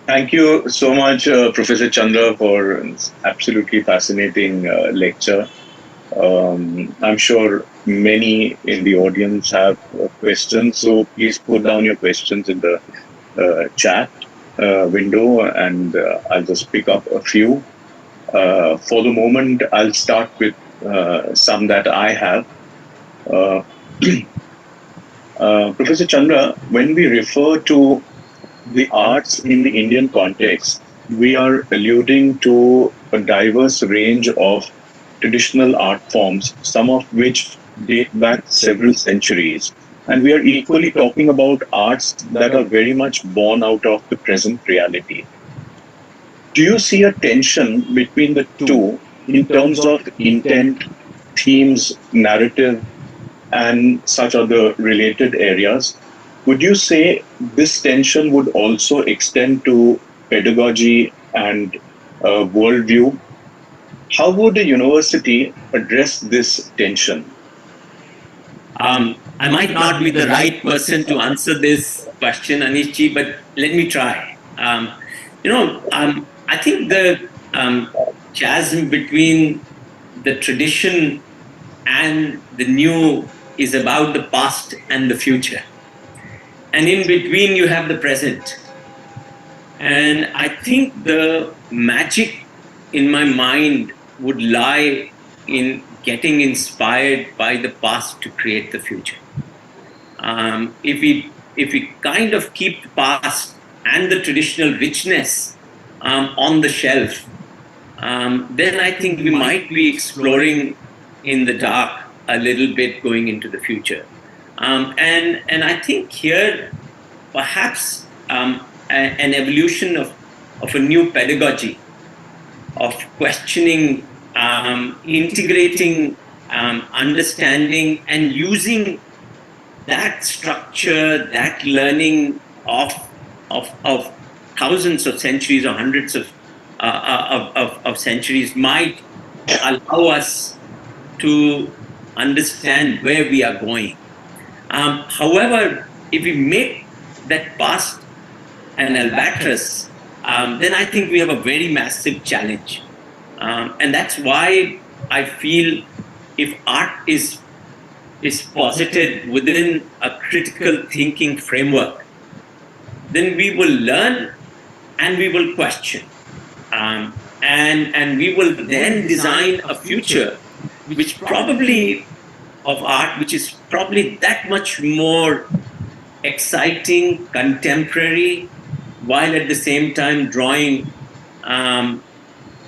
Thank you so much, Professor Chandra, for an absolutely fascinating lecture. I'm sure many in the audience have questions, so please put down your questions in the chat window, and I'll just pick up a few. For the moment, I'll start with some that I have. Uh, Professor Chandra, when we refer to the arts in the Indian context, we are alluding to a diverse range of traditional art forms, some of which date back several centuries. And we are equally talking about arts that are very much born out of the present reality. Do you see a tension between the two in terms of intent, themes, narrative, and such other related areas? Would you say this tension would also extend to pedagogy and worldview? How would a university address this tension? I might not be the right person to answer this question, Anishji, but let me try. I think the chasm between the tradition and the new is about the past and the future. And in between, you have the present. And I think the magic in my mind would lie in getting inspired by the past to create the future. If we kind of keep the past and the traditional richness on the shelf, then I think we might be exploring in the dark a little bit going into the future. And I think here perhaps an evolution of a new pedagogy of questioning, integrating, understanding, and using that structure, that learning of thousands of centuries or hundreds of centuries might allow us to understand where we are going. However, if we make that past an albatross, then I think we have a very massive challenge. And that's why I feel if art is posited within a critical thinking framework, then we will learn and we will question. And we will then design a future which probably of art, which is probably that much more exciting, contemporary, while at the same time drawing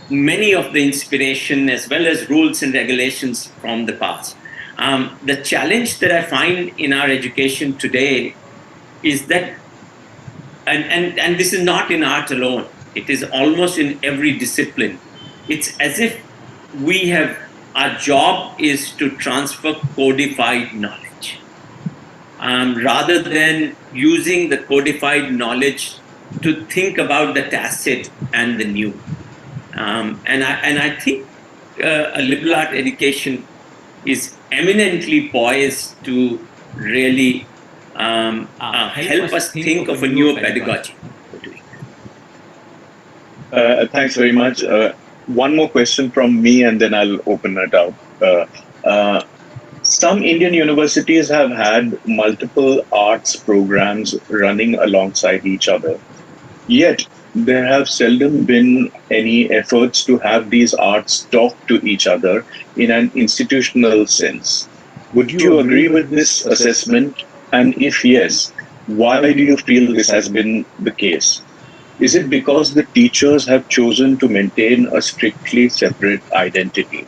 many of the inspiration as well as rules and regulations from the past. The challenge that I find in our education today is that, and this is not in art alone, it is almost in every discipline. It's as if we have, our job is to transfer codified knowledge rather than using the codified knowledge to think about the tacit and the new. And I think a liberal art education is eminently poised to really help us think of a newer pedagogy for doing Thanks very much. One more question from me, and then I'll open it up. Uh, some Indian universities have had multiple arts programs running alongside each other. Yet, there have seldom been any efforts to have these arts talk to each other in an institutional sense. Would you agree with this assessment? And if yes, why do you feel this has been the case? Is it because the teachers have chosen to maintain a strictly separate identity?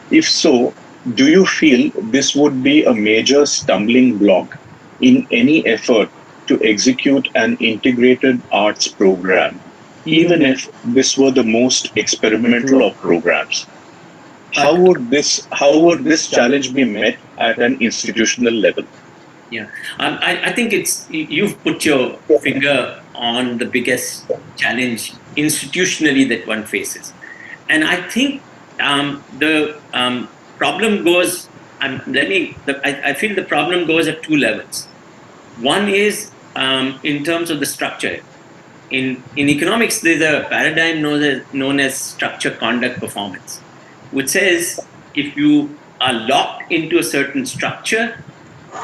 If so, do you feel this would be a major stumbling block in any effort to execute an integrated arts program, even if this were the most experimental of programs? How would this challenge be met at an institutional level? Yeah, I think you've put your finger on the biggest challenge institutionally that one faces, and I think the problem goes. I feel the problem goes at two levels. One is in terms of the structure. in economics, there's a paradigm known as structure, conduct, performance, which says if you are locked into a certain structure,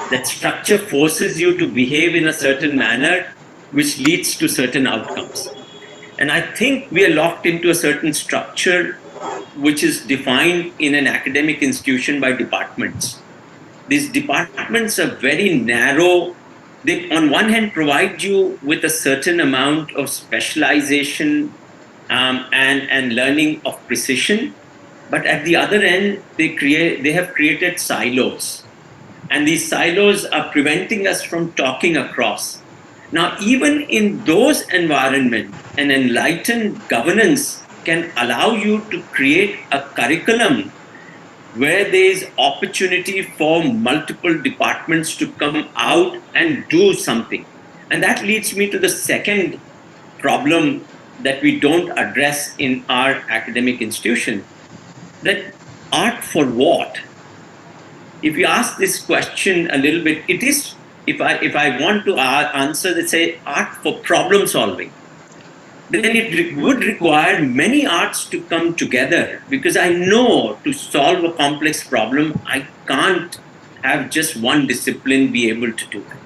that structure forces you to behave in a certain manner, which leads to certain outcomes. And I think we are locked into a certain structure which is defined in an academic institution by departments. These departments are very narrow. They, on one hand, provide you with a certain amount of specialization and learning of precision, but at the other end, they have created silos, and these silos are preventing us from talking across. Now, even in those environments, an enlightened governance can allow you to create a curriculum where there is opportunity for multiple departments to come out and do something. And that leads me to the second problem that we don't address in our academic institution, that art for what? If you ask this question a little bit, it is, if I want to answer, let's say art for problem solving, then it would require many arts to come together, because I know to solve a complex problem, I can't have just one discipline be able to do it.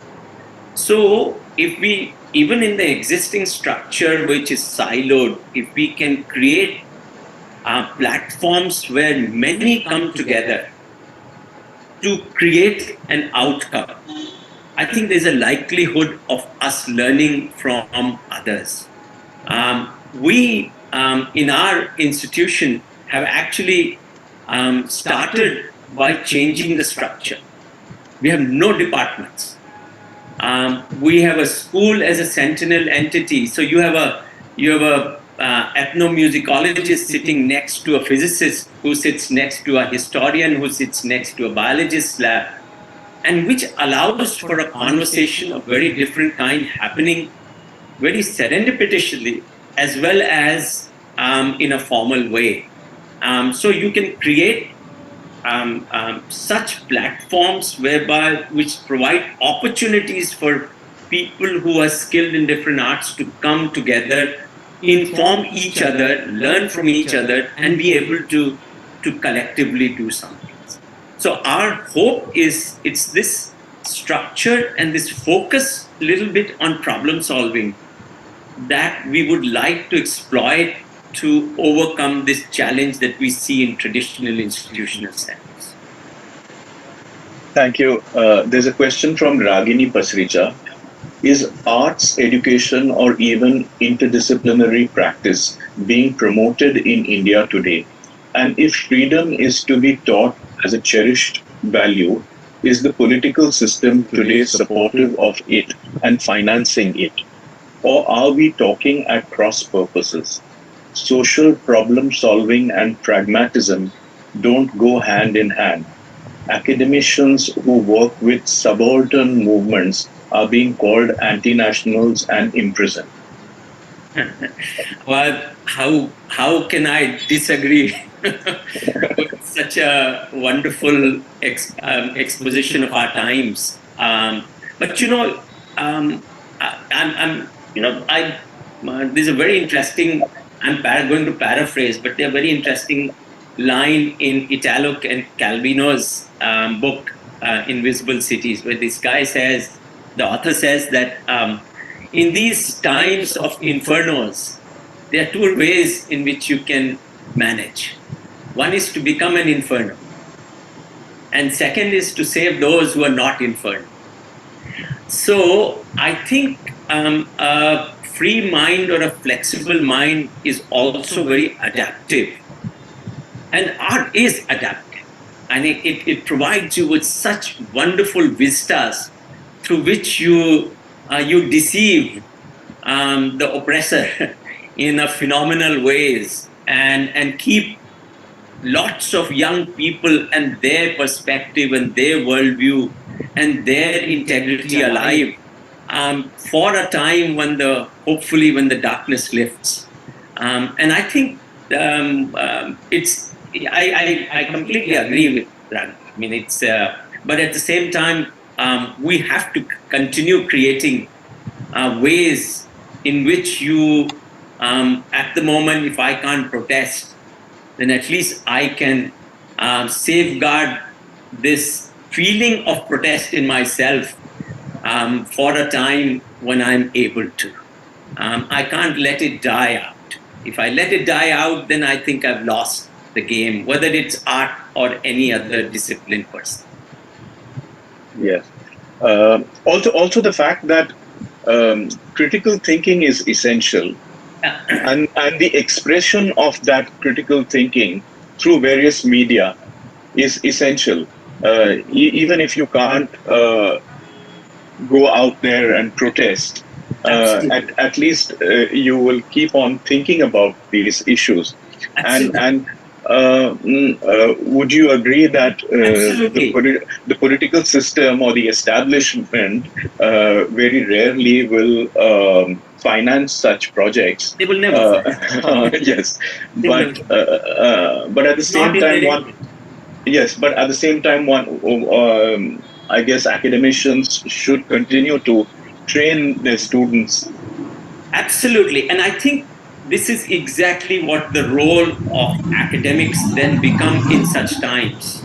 So, if we, even in the existing structure which is siloed, if we can create platforms where many come together to create an outcome, I think there's a likelihood of us learning from others. We in our institution have actually started by changing the structure. We have no departments. We have a school as a sentinel entity. So you have a ethnomusicologist sitting next to a physicist, who sits next to a historian, who sits next to a biologist lab, and which allows for a conversation of very different kind happening very serendipitously, as well as in a formal way. So you can create such platforms whereby which provide opportunities for people who are skilled in different arts to come together, inform each other, learn from each other, and be able to collectively do something. So our hope is, it's this structure and this focus a little bit on problem solving that we would like to exploit to overcome this challenge that we see in traditional institutional settings. Thank you. There's a question from Ragini Pasricha. Is arts education or even interdisciplinary practice being promoted in India today? And if freedom is to be taught as a cherished value, is the political system today supportive of it and financing it? Or are we talking at cross purposes? Social problem solving and pragmatism don't go hand in hand. Academicians who work with subaltern movements are being called anti-nationals and imprisoned. Well, how can I disagree with such a wonderful exposition of our times? But I'm there's a very interesting. Going to paraphrase, but they're very interesting line in Italo and Calvino's book Invisible Cities, where this guy says, the author says that in these times of infernos, there are two ways in which you can manage. One is to become an inferno, and second is to save those who are not inferno. So I think a free mind or a flexible mind is also very adaptive. And art is adaptive. And it provides you with such wonderful vistas through which you deceive the oppressor in a phenomenal ways, and keep lots of young people and their perspective and their worldview and their integrity alive for a time when hopefully when the darkness lifts. And I think it's, I completely agree with Ragini. I mean, it's, but at the same time, we have to continue creating ways in which you, at the moment, if I can't protest, then at least I can safeguard this feeling of protest in myself for a time when I'm able to. I can't let it die out. If I let it die out, then I think I've lost the game, whether it's art or any other discipline per se. Yes. Also the fact that critical thinking is essential, and the expression of that critical thinking through various media is essential. Even if you can't go out there and protest, Absolutely. at least you will keep on thinking about these issues. Absolutely. And would you agree that Absolutely. the political system or the establishment very rarely will finance such projects? They will never find. Yes, They will never find. but at the It's not same in time, their one interest. yes, but at the same time, I guess academicians should continue to train their students. Absolutely. And I think this is exactly what the role of academics then become in such times,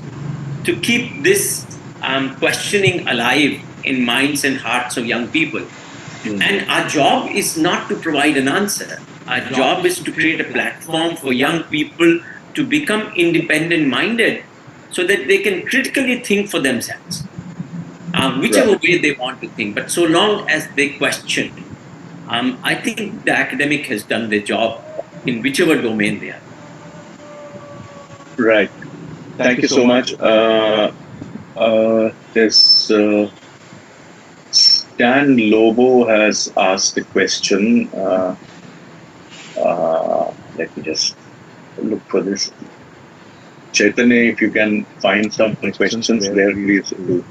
to keep this questioning alive in minds and hearts of young people. And our job is not to provide an answer. Our job is to create a platform for young people to become independent minded so that they can critically think for themselves, whichever Right. way they want to think. But so long as they question, I think the academic has done their job in whichever domain they are. Right. Thank you so much. There's Stan Lobo has asked a question. Let me just look for this. Chaitanya, if you can find some questions there, please do.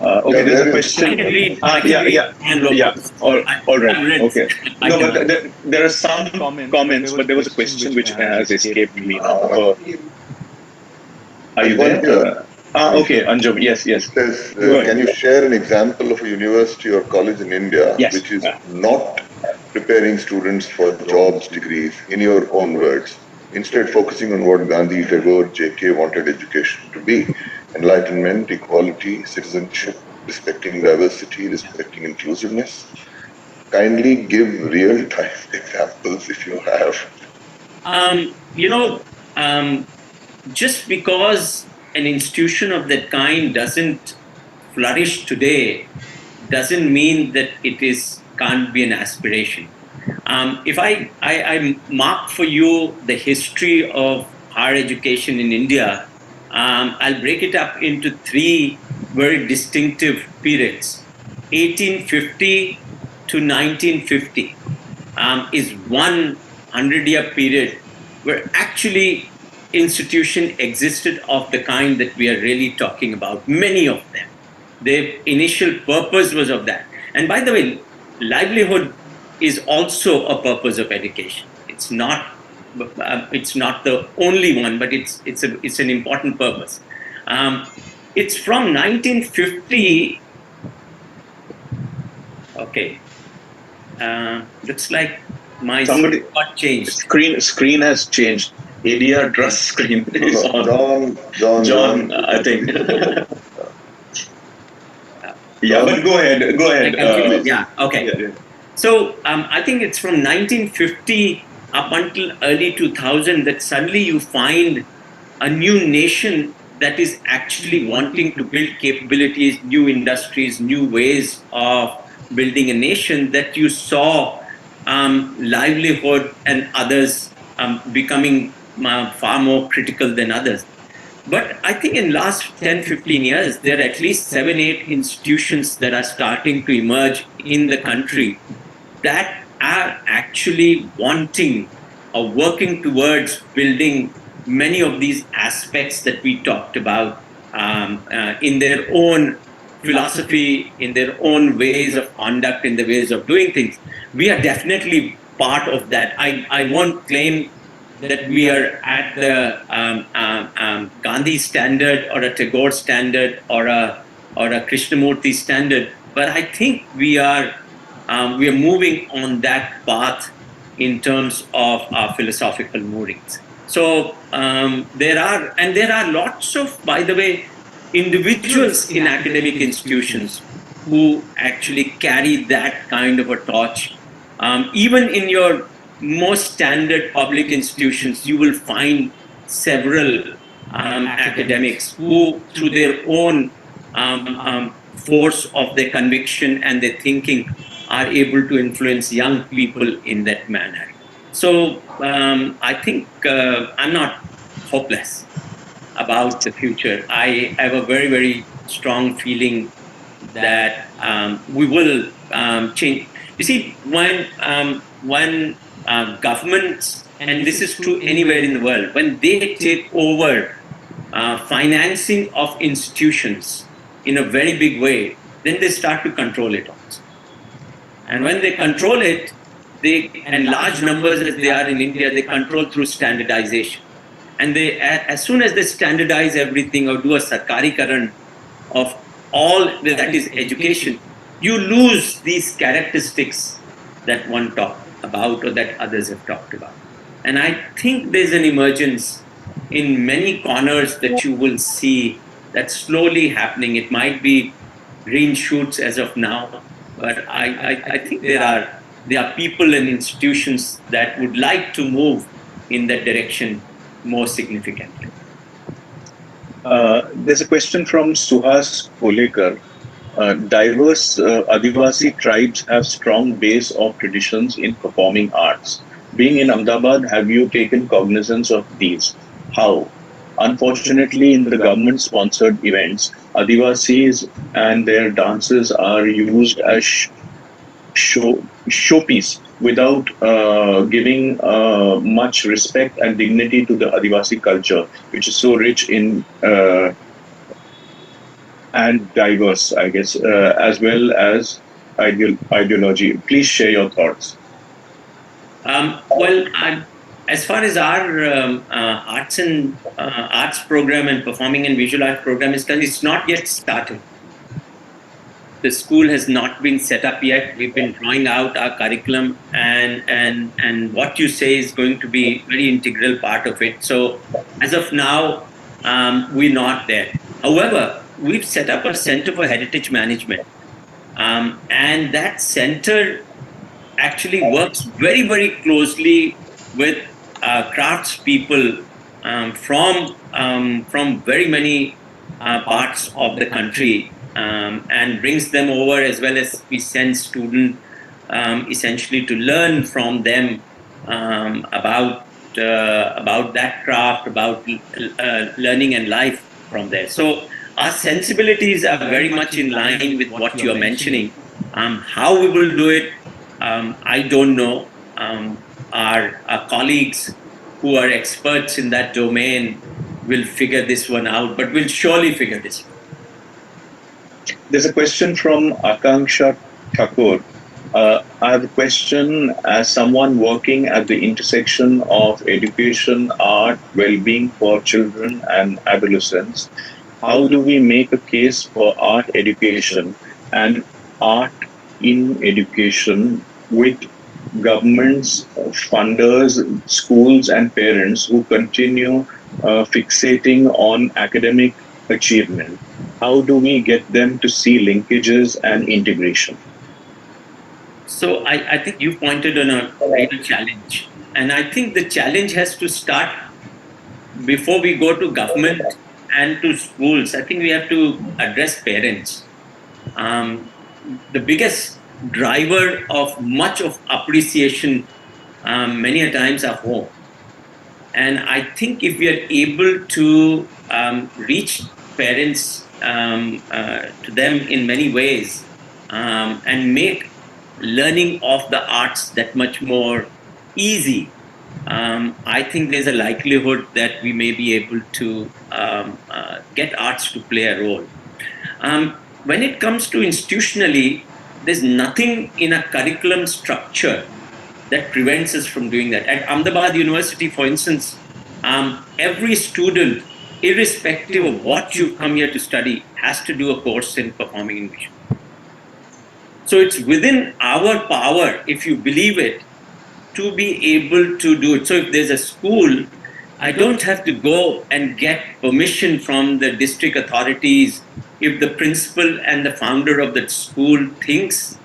Okay, Yeah, there's a there is. I question. can read. I can Yeah, read yeah, and yeah. Lobos. All right. I've read. Okay. I No, can but read. there are some comments, but there was a question which has escaped me now. Are you There's one there? here. Okay, Anjum. Yes, It yes. says, Go ahead. can you share an example of a university or college in India Yes. which is not preparing students for jobs degrees, in your own words, instead focusing on what Gandhi, Tagore, JK wanted education to be: enlightenment, equality, citizenship, respecting diversity, respecting inclusiveness? Kindly give real-time examples if you have. You know, just because an institution of that kind doesn't flourish today doesn't mean that it is can't be an aspiration. If I mark for you the history of higher education in India, I'll break it up into three very distinctive periods. 1850 to 1950 is 100-year period where actually institution existed of the kind that we are really talking about. Many of them, their initial purpose was of that. And by the way, livelihood is also a purpose of education. It's not the only one, but it's an important purpose. Um, it's from 1950. Okay, looks like my screen Somebody got changed. screen has changed. ADR trust screen No, is no, on. John, John, I think. Yeah, John, but go ahead. Go I ahead. continue. please. Yeah. Okay. Yeah. So I think it's from 1950 up until early 2000 that suddenly you find a new nation that is actually wanting to build capabilities, new industries, new ways of building a nation, that you saw livelihood and others becoming far more critical than others. But I think in last 10, 15 years, there are at least 7, 8 institutions that are starting to emerge in the country that are actually wanting or working towards building many of these aspects that we talked about in their own philosophy, in their own ways of conduct, in the ways of doing things. We are definitely part of that. I won't claim that we are at the Gandhi standard or a Tagore standard or a Krishnamurti standard, but I think we are we are moving on that path in terms of our philosophical moorings. So there are lots of, by the way, individuals in academic institutions who actually carry that kind of a torch. Even in your most standard public institutions, you will find several academics who, through their own force of their conviction and their thinking, are able to influence young people in that manner. So I think I'm not hopeless about the future. I have a very, very strong feeling that we will change. You see, when governments, and this is true anywhere in the world, when they take over financing of institutions in a very big way, then they start to control it also. And when they control it, and large numbers as they are in India, they control through standardization. And they, as soon as they standardize everything or do a sarkarikaran of all that is education, you lose these characteristics that one talked about or that others have talked about. And I think there's an emergence in many corners that you will see that's slowly happening. It might be green shoots as of now, but I think there are people and institutions that would like to move in that direction more significantly. There's a question from Suhas Kolekar. Diverse Adivasi tribes have strong base of traditions in performing arts. Being in Ahmedabad, have you taken cognizance of these? How? Unfortunately, in the government-sponsored events, Adivasis and their dances are used as showpiece without giving much respect and dignity to the Adivasi culture, which is so rich in and diverse, I guess, as well as ideology. Please share your thoughts. Well, as far as our arts program and performing and visual art program is concerned, it's not yet started. The school has not been set up yet. We've been drawing out our curriculum, and what you say is going to be a very integral part of it. So as of now, we're not there. However, we've set up a center for heritage management, and that center actually works very, very closely with crafts people from very many parts of the country, and brings them over, as well as we send students essentially to learn from them about that craft, about learning and life from there. So our sensibilities are very much in line with what you are mentioning. How we will do it, I don't know. Our colleagues who are experts in that domain will figure this one out, but we'll surely figure this out. There's a question from Akanksha Thakur. I have a question as someone working at the intersection of education, art, well-being for children and adolescents. How do we make a case for art education and art in education with governments, funders, schools, and parents who continue fixating on academic achievement? How do we get them to see linkages and integration? So I think you pointed on a real challenge. And I think the challenge has to start before we go to government and to schools. I think we have to address parents. The biggest driver of much of appreciation many a times are home. And I think if we are able to reach parents to them in many ways and make learning of the arts that much more easy, I think there's a likelihood that we may be able to get arts to play a role. When it comes to institutionally, there's nothing in a curriculum structure that prevents us from doing that. At Ahmedabad University, for instance, every student, irrespective of what you've come here to study, has to do a course in performing in visual. So it's within our power, if you believe it, to be able to do it. So if there's a school, I don't have to go and get permission from the district authorities. If the principal and the founder of the school thinks,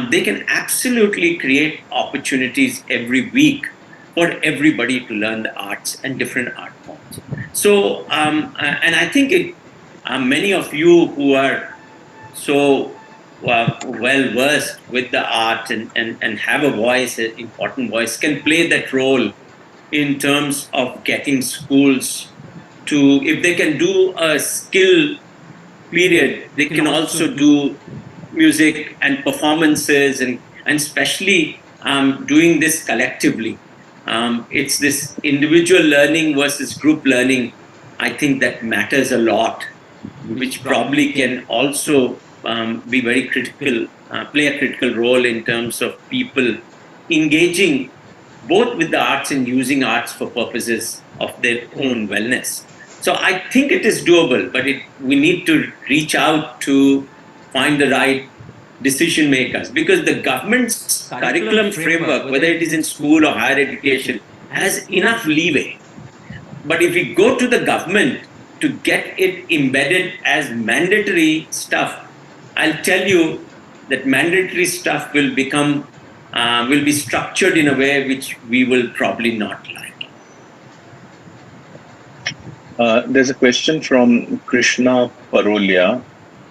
they can absolutely create opportunities every week for everybody to learn the arts and different art forms. So, and I think many of you who are so well versed with the art and have a voice, an important voice, can play that role in terms of getting schools to, if they can do a skill period, they can also do music and performances, and especially doing this collectively. It's this individual learning versus group learning, I think, that matters a lot, which probably can also be very critical, play a critical role in terms of people engaging both with the arts and using arts for purposes of their own wellness. So I think it is doable, but we need to reach out to find the right decision makers, because the government's curriculum framework, whether it is in school or higher education, has enough leeway. But if we go to the government to get it embedded as mandatory stuff, I'll tell you that mandatory stuff will be structured in a way which we will probably not like. There's a question from Krishna Parolia.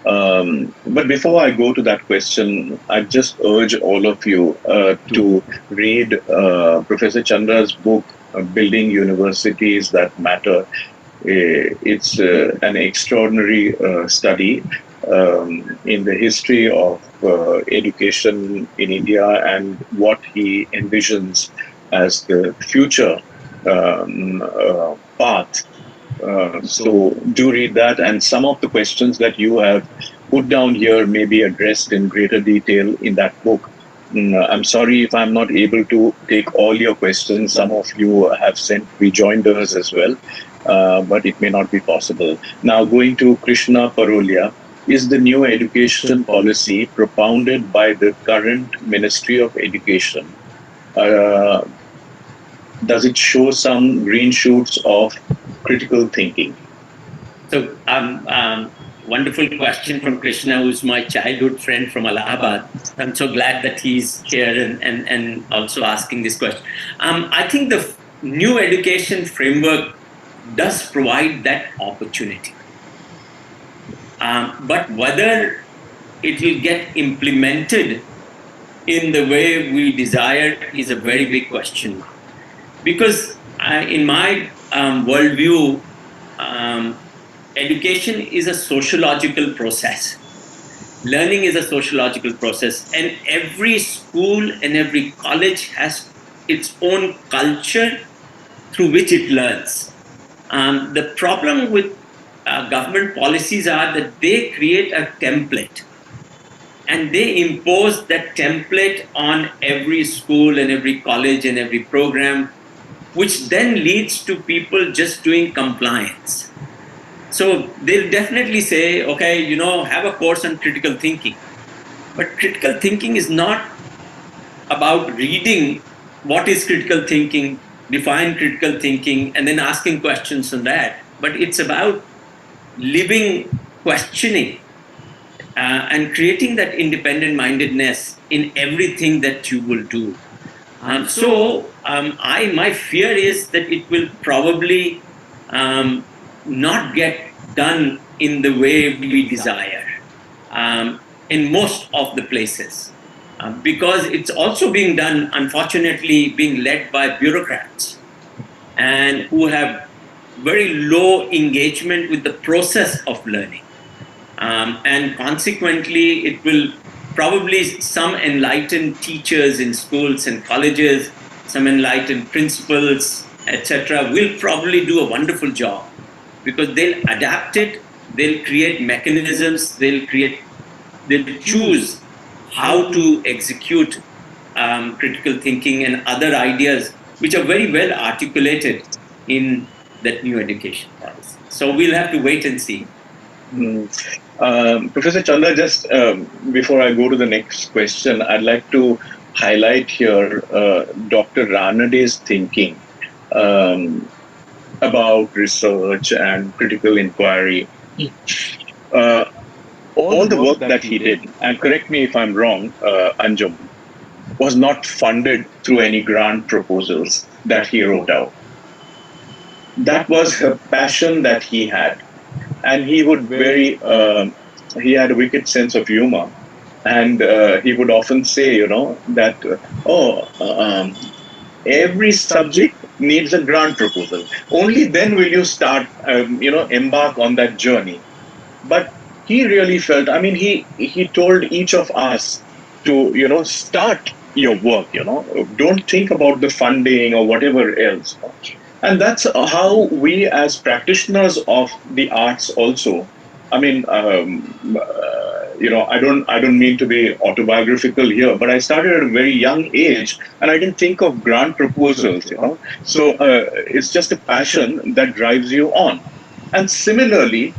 But before I go to that question, I just urge all of you to read Professor Chandra's book, Building Universities That Matter. It's an extraordinary study in the history of education in India and what he envisions as the future path. So do read that, and some of the questions that you have put down here may be addressed in greater detail in that book. I'm sorry if I'm not able to take all your questions. Some of you have sent rejoinders as well, but it may not be possible. Now, going to Krishna Parolia, is the new education policy propounded by the current Ministry of Education, does it show some green shoots of critical thinking? So, wonderful question from Krishna, who's my childhood friend from Allahabad. I'm so glad that he's here and also asking this question. I think the new education framework does provide that opportunity. But whether it will get implemented in the way we desire is a very big question. Because in my worldview, education is a sociological process. Learning is a sociological process, and every school and every college has its own culture through which it learns. The problem with government policies are that they create a template, and they impose that template on every school and every college and every program, which then leads to people just doing compliance. So they'll definitely say, okay, have a course on critical thinking. But critical thinking is not about reading what is critical thinking, define critical thinking, and then asking questions on that. But it's about living questioning and creating that independent mindedness in everything that you will do. My fear is that it will probably not get done in the way we desire in most of the places, because it's also being done, unfortunately, being led by bureaucrats and who have very low engagement with the process of learning. And consequently, it will probably, some enlightened teachers in schools and colleges, some enlightened principals, etc., will probably do a wonderful job, because they'll adapt it, they'll create mechanisms, they'll choose how to execute critical thinking and other ideas which are very well articulated in that new education policy. So we'll have to wait and see. Mm. Professor Chandra, just before I go to the next question, I'd like to highlight here Dr. Ranade's thinking um, about research and critical inquiry. Uh, all the work that he did, and correct me if I'm wrong, Anjum, was not funded through any grant proposals that he wrote out. That was a passion that he had, and he would he had a wicked sense of humor, and he would often say, that every subject needs a grant proposal. Only then will you start, embark on that journey. But he really felt, I mean, he told each of us to, start your work, don't think about the funding or whatever else. And that's how we as practitioners of the arts also, I mean, I don't mean to be autobiographical here, but I started at a very young age, and I didn't think of grant proposals. So it's just a passion that drives you on. And similarly,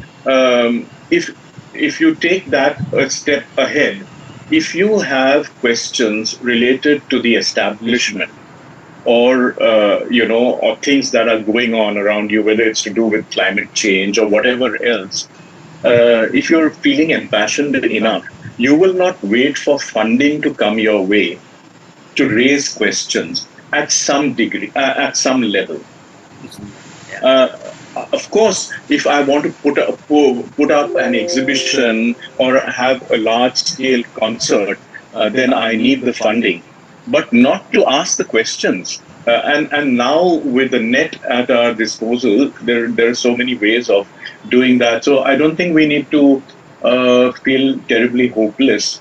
if you take that a step ahead, if you have questions related to the establishment, or things that are going on around you, whether it's to do with climate change or whatever else, if you're feeling impassioned enough, you will not wait for funding to come your way to raise questions at some degree, at some level. Yeah. Of course, if I want to put up an exhibition or have a large scale concert, then I need the funding, but not to ask the questions. And now with the net at our disposal, there are so many ways of doing that. So I don't think we need to feel terribly hopeless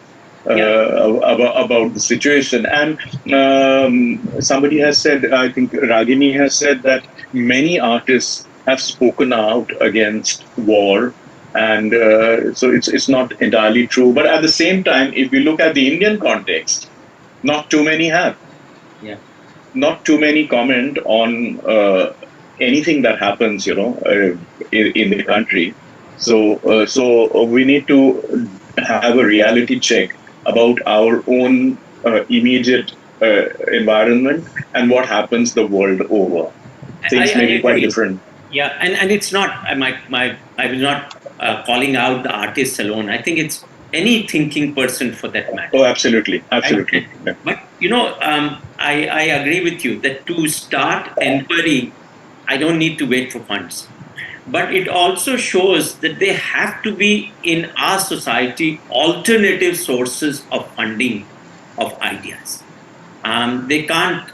Yeah. about the situation. And somebody has said, I think Ragini has said that many artists have spoken out against war, and so it's not entirely true. But at the same time, if we look at the Indian context, not too many have. Yeah. Not too many comment on anything that happens, in the country. So we need to have a reality check about our own immediate environment and what happens the world over. I Things may be quite agree. different. Yeah, and it's not I was not calling out the artists alone. I think it's any thinking person for that matter. Oh, absolutely, Right? absolutely. Yeah. But I agree with you that to start inquiry, I don't need to wait for funds. But it also shows that there have to be in our society alternative sources of funding of ideas. They can't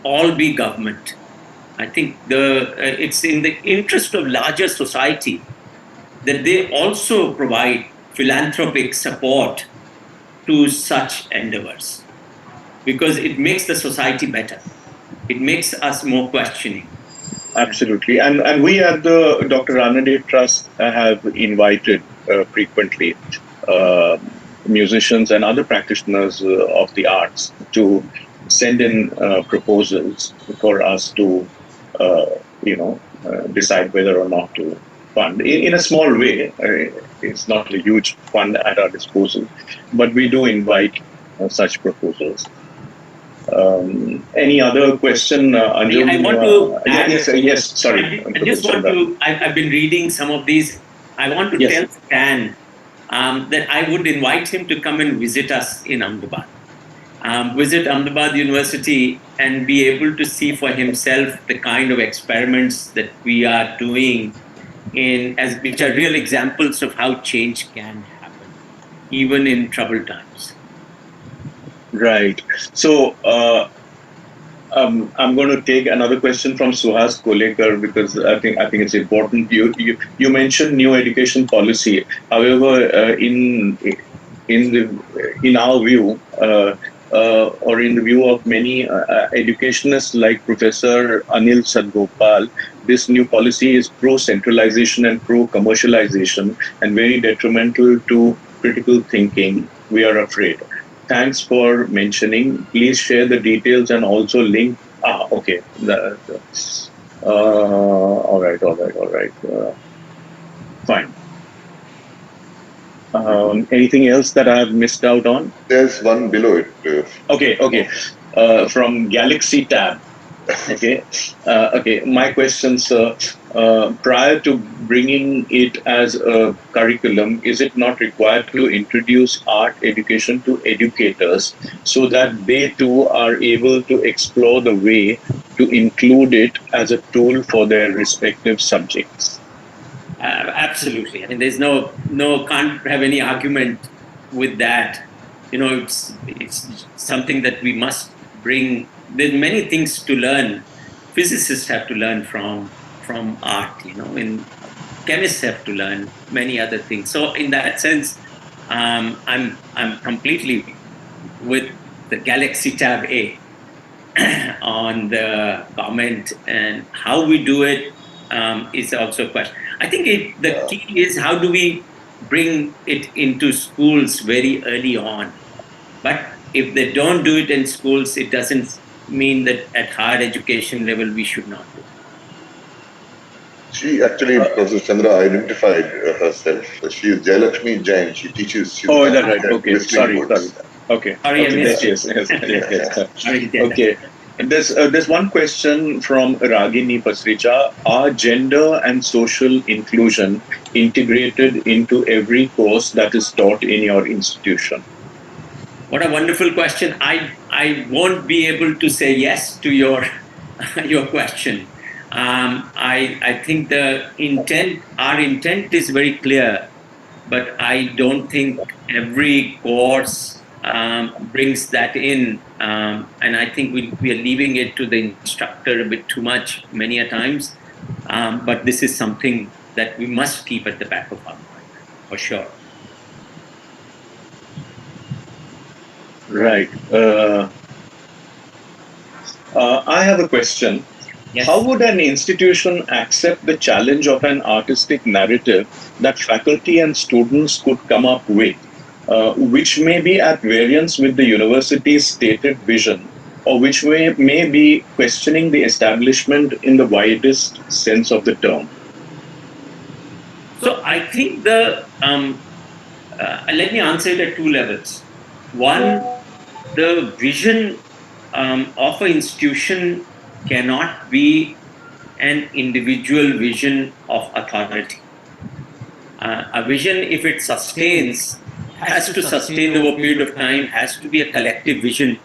all be government. I think it's in the interest of larger society that they also provide philanthropic support to such endeavors because it makes the society better. It makes us more questioning. Absolutely. And we at the Dr. Ranade Trust have invited frequently uh, musicians and other practitioners of the arts to send in proposals for us to, uh, decide whether or not to fund. In a small way, it's not a huge fund at our disposal, but we do invite such proposals. Any other question, I Anjum? want to Yes, add, yes. Sorry, I Professor just want Chandra. to, I've been reading some of these. I want to Yes, tell Stan that I would invite him to come and visit us in Ahmedabad. Visit Ahmedabad University and be able to see for himself the kind of experiments that we are doing in as which are real examples of how change can happen, even in troubled times. right. So I'm going to take another question from Suhas Kolekar because I think it's important. You mentioned new education policy. However, in our view, or in the view of many educationists like Professor Anil Sadgopal, this new policy is pro-centralization and pro-commercialization and very detrimental to critical thinking. We are afraid. Thanks for mentioning. Please share the details and also link. Okay. All right, all right, all right. Fine. Anything else that I have missed out on? There's one below it. Okay. From Galaxy Tab. Okay. Okay. My question, sir. Prior to bringing it as a curriculum, is it not required to introduce art education to educators so that they too are able to explore the way to include it as a tool for their respective subjects? Absolutely. I mean, there's no can't have any argument with that. It's something that we must bring. There's many things to learn. Physicists have to learn from art. And chemists have to learn many other things. So in that sense, I'm completely with the Galaxy Tab A on the comment, and how we do it is also a question. I think the key is how do we bring it into schools very early on. But if they don't do it in schools, it doesn't mean that at higher education level we should not do it. She actually, Professor Chandra identified herself. She is Jayalakshmi Jain. She teaches. She's Oh, is that right? Okay. whistling Sorry. woods. Okay. Sorry, I Okay. missed Yes. it. Yes. Yes. Sorry, Okay. There's one question from Ragini Pasricha. Are gender and social inclusion integrated into every course that is taught in your institution? What a wonderful question. I won't be able to say yes to your your question. I think our intent is very clear, but I don't think every course brings that in. And I think we are leaving it to the instructor a bit too much many a times. But this is something that we must keep at the back of our mind, for sure. Right. I have a question. Yes. How would an institution accept the challenge of an artistic narrative that faculty and students could come up with, which may be at variance with the university's stated vision, or which may be questioning the establishment in the widest sense of the term? So I think let me answer it at two levels. One, the vision of an institution cannot be an individual vision of authority. A vision, if it sustains, has to sustain over a period of time, has to be a collective vision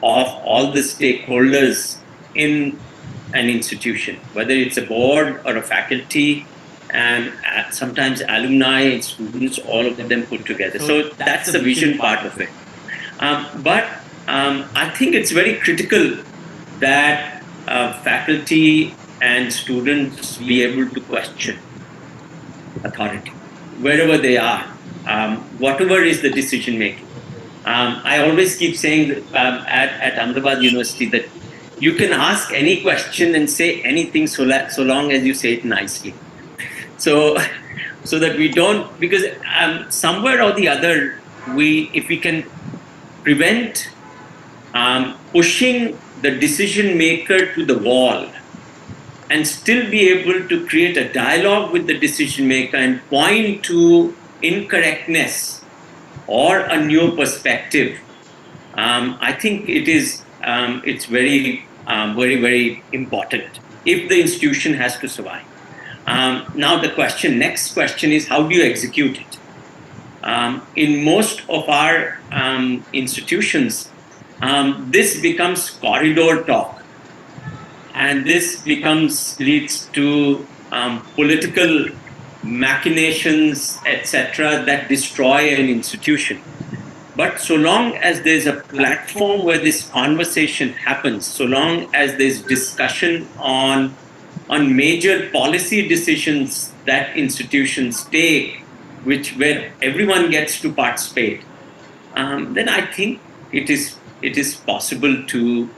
of all the stakeholders in an institution, whether it's a board or a faculty, and sometimes alumni and students, all of them put together. So that's the vision part of it. But I think it's very critical that faculty and students be able to question authority wherever they are, whatever is the decision making. I always keep saying at Ahmedabad University that you can ask any question and say anything so long as you say it nicely. So that we don't, because somewhere or the other, if we can prevent pushing the decision maker to the wall and still be able to create a dialogue with the decision maker and point to incorrectness or a new perspective, I think it's very, very important if the institution has to survive. Now the next question is, how do you execute it? In most of our institutions, this becomes corridor talk, and this leads to political machinations, etc., that destroy an institution. But so long as there's a platform where this conversation happens, so long as there's discussion on major policy decisions that institutions take, where everyone gets to participate, then I think it is possible to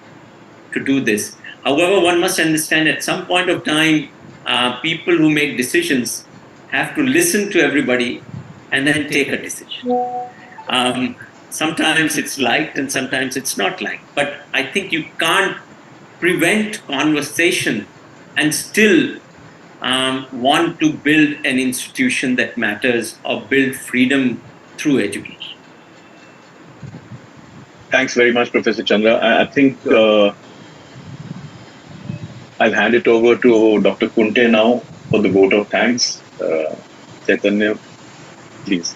do this. However, one must understand at some point of time, people who make decisions have to listen to everybody and then take a decision. Sometimes it's liked and sometimes it's not liked. But I think you can't prevent conversation and still want to build an institution that matters or build freedom through education. Thanks very much, Professor Chandra. I think I'll hand it over to Dr. Kunte now for the vote of thanks. Chaitanya, please.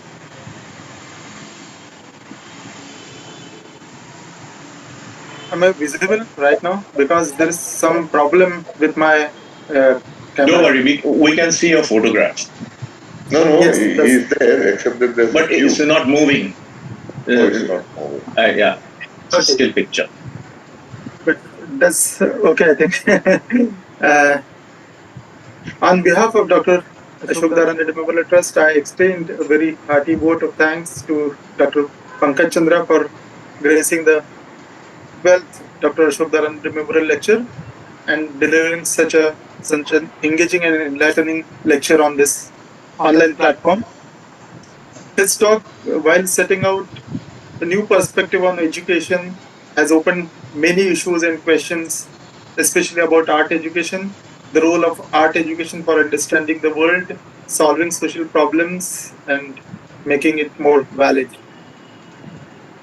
Am I visible right now? Because there is some problem with my camera. Don't worry, we can see your photographs. No, Yes, he's there, except that there's But it's not moving. it's not moving. Yeah, it's a Okay. still picture. But that's okay, I think. On behalf of Dr. Ashok Ranade Memorial Trust, I extend a very hearty vote of thanks to Dr. Pankaj Chandra for gracing the 12th Dr. Ashok Ranade Memorial Lecture and delivering such an engaging and enlightening lecture on this online platform. His talk, while setting out a new perspective on education, has opened many issues and questions, especially about art education, the role of art education for understanding the world, solving social problems, and making it more valid.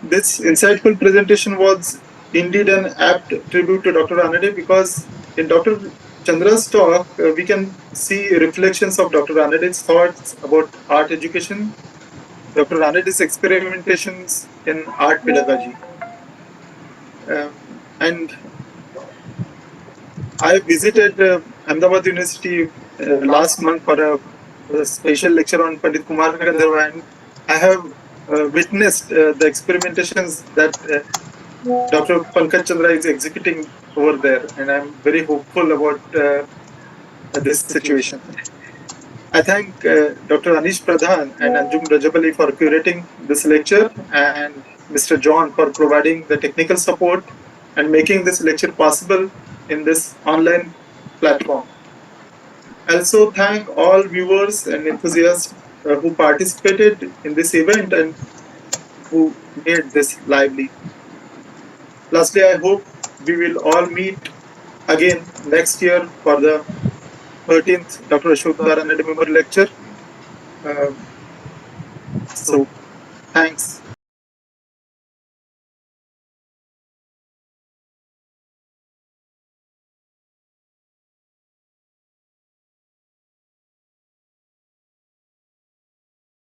This insightful presentation was indeed an apt tribute to Dr. Ranade, because in Dr. Chandra's talk, we can see reflections of Dr. Ranade's thoughts about art education, Dr. Ranade's experimentations in art pedagogy. And I visited Ahmedabad University last month for a special lecture on Pandit Kumar Gandharva, and I have witnessed the experimentations that Dr. Pankaj Chandra is executing over there, and I'm very hopeful about this situation. I thank Dr. Aneesh Pradhan and Anjum Rajabali for curating this lecture, and Mr. John for providing the technical support and making this lecture possible in this online platform. I also thank all viewers and enthusiasts who participated in this event and who made this lively. Lastly, I hope we will all meet again next year for the 13th Dr. Ashok Ranade Memorial Lecture. So, thanks.